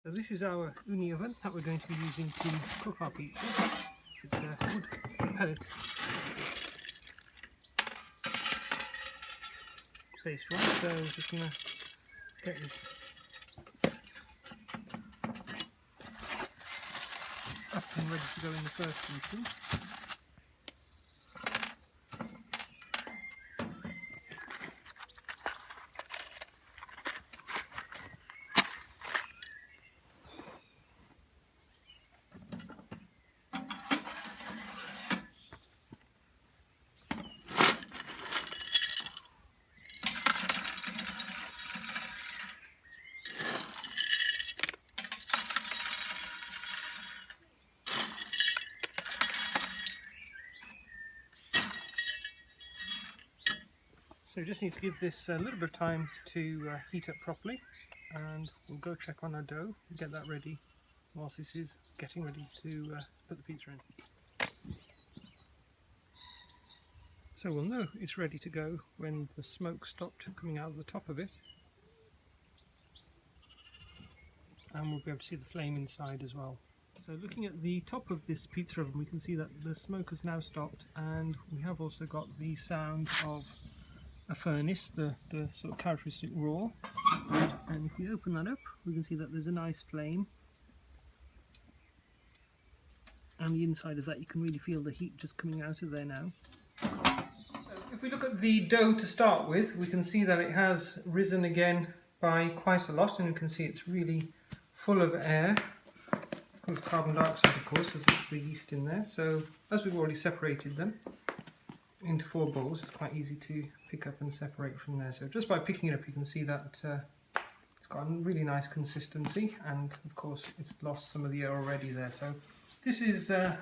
So this is our OONI oven that we're going to be using to cook our pizza. It's a wood pellet based one, so we're just going to get this up and ready to go in the first instance. So we just need to give this a little bit of time to heat up properly, and we'll go check on our dough and get that ready whilst this is getting ready to put the pizza in. So we'll know it's ready to go when the smoke stopped coming out of the top of it, and we'll be able to see the flame inside as well. So looking at the top of this pizza oven, we can see that the smoke has now stopped, and we have also got the sound of a furnace, the sort of characteristic roar. And if we open that up, we can see that there's a nice flame, and the inside of that you can really feel the heat just coming out of there now. So if we look at the dough to start with, we can see that it has risen again by quite a lot, and you can see it's really full of air, full of carbon dioxide of course, as it's the yeast in there. So as we've already separated them into 4 bowls, it's quite easy to pick up and separate from there. So just by picking it up you can see that it's got a really nice consistency, and of course it's lost some of the air already there. So this is going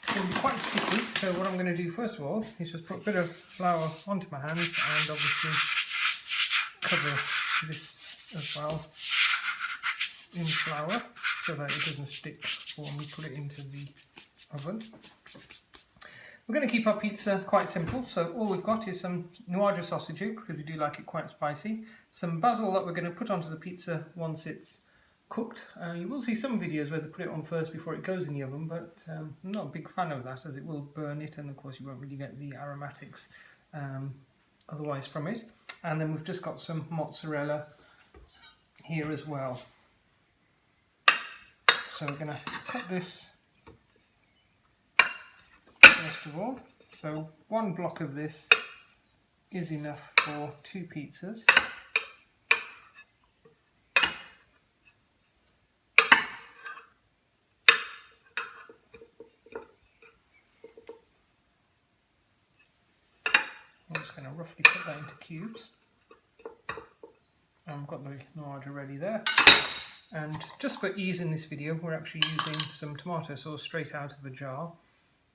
to be quite sticky, so what I'm going to do first of all is just put a bit of flour onto my hands and obviously cover this as well in flour so that it doesn't stick when we put it into the oven. We're going to keep our pizza quite simple, so all we've got is some noir sausage, because we do like it quite spicy, some basil that we're going to put onto the pizza once it's cooked. You will see some videos where they put it on first before it goes in the oven, but I'm not a big fan of that, as it will burn it, and of course you won't really get the aromatics otherwise from it. And then we've just got some mozzarella here as well. So we're going to cut this first of all. So 1 block of this is enough for 2 pizzas. I'm just going to roughly cut that into cubes. I've got the noir ready there. And just for ease in this video, we're actually using some tomato sauce straight out of a jar.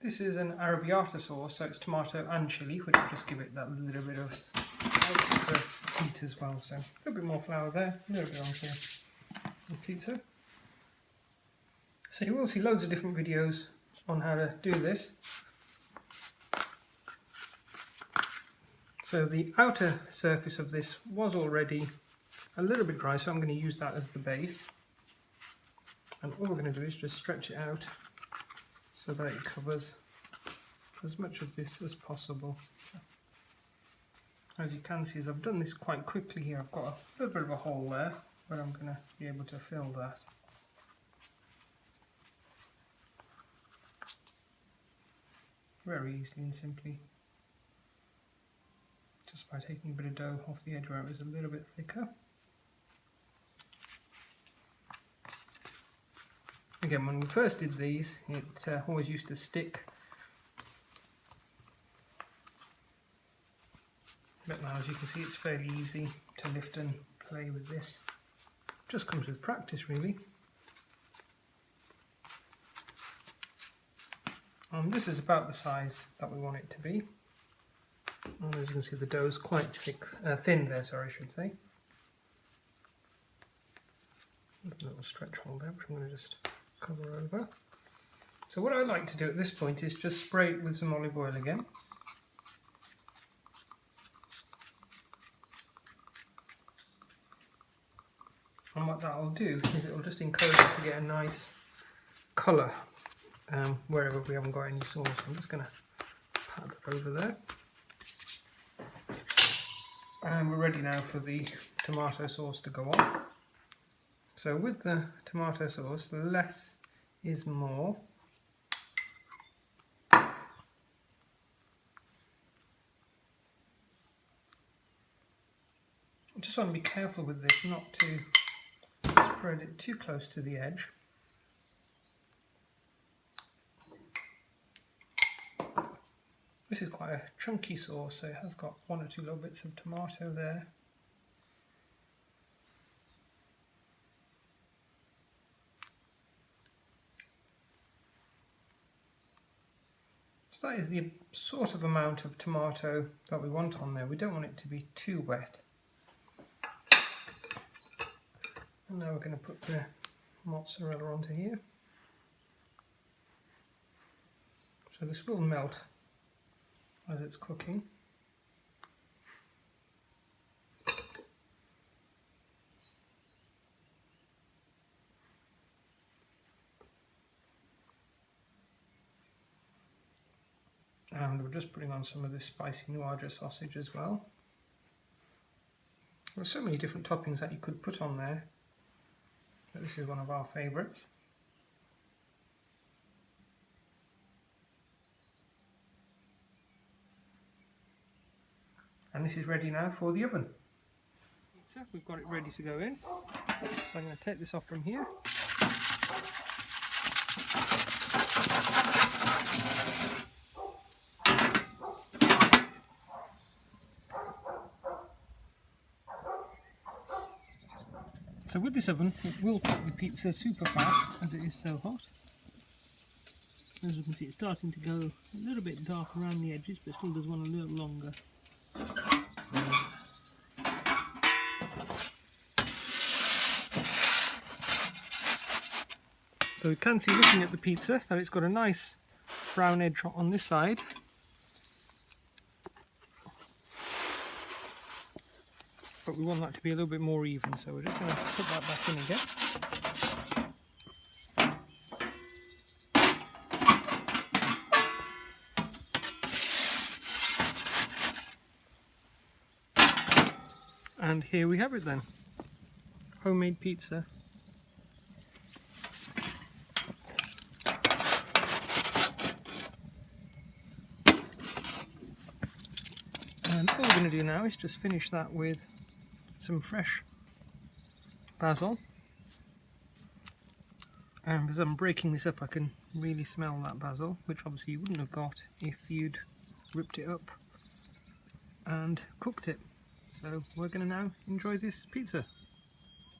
This is an arrabbiata sauce, so it's tomato and chilli, which will just give it that little bit of extra heat as well. So a little bit more flour there, a little bit onto the pizza. So you will see loads of different videos on how to do this. So the outer surface of this was already a little bit dry, so I'm going to use that as the base. And all we're going to do is just stretch it out so that it covers as much of this as possible. As you can see, as I've done this quite quickly here, I've got a little bit of a hole there, but I'm going to be able to fill that. Very easily and simply, just by taking a bit of dough off the edge where it was a little bit thicker. Again, when we first did these, it always used to stick, but now as you can see it's fairly easy to lift and play with this. Just comes with practice really. And this is about the size that we want it to be. And as you can see, the dough is quite thin there, sorry I should say. There's a little stretch hole there, which I'm going to just cover over. So what I like to do at this point is just spray it with some olive oil again. And what that'll do is it'll just encourage us to get a nice colour wherever we haven't got any sauce. I'm just going to pat that over there. And we're ready now for the tomato sauce to go on. So with the tomato sauce, less is more. I just want to be careful with this not to spread it too close to the edge. This is quite a chunky sauce, so it has got 1 or 2 little bits of tomato there. So that is the sort of amount of tomato that we want on there. We don't want it to be too wet. And now we're going to put the mozzarella onto here. So this will melt as it's cooking. And we're just putting on some of this spicy Nuaja sausage as well. There's so many different toppings that you could put on there, but this is one of our favourites. And this is ready now for the oven. Pizza, we've got it ready to go in. So I'm going to take this off from here. So with this oven, it will cook the pizza super fast as it is so hot. As you can see, it's starting to go a little bit dark around the edges, but still does one a little longer. So we can see, looking at the pizza, that it's got a nice brown edge on this side. But we want that to be a little bit more even, so we're just going to put that back in again. And here we have it then, homemade pizza. And all we're going to do now is just finish that with some fresh basil. And as I'm breaking this up, I can really smell that basil, which obviously you wouldn't have got if you'd ripped it up and cooked it. So we're going to now enjoy this pizza.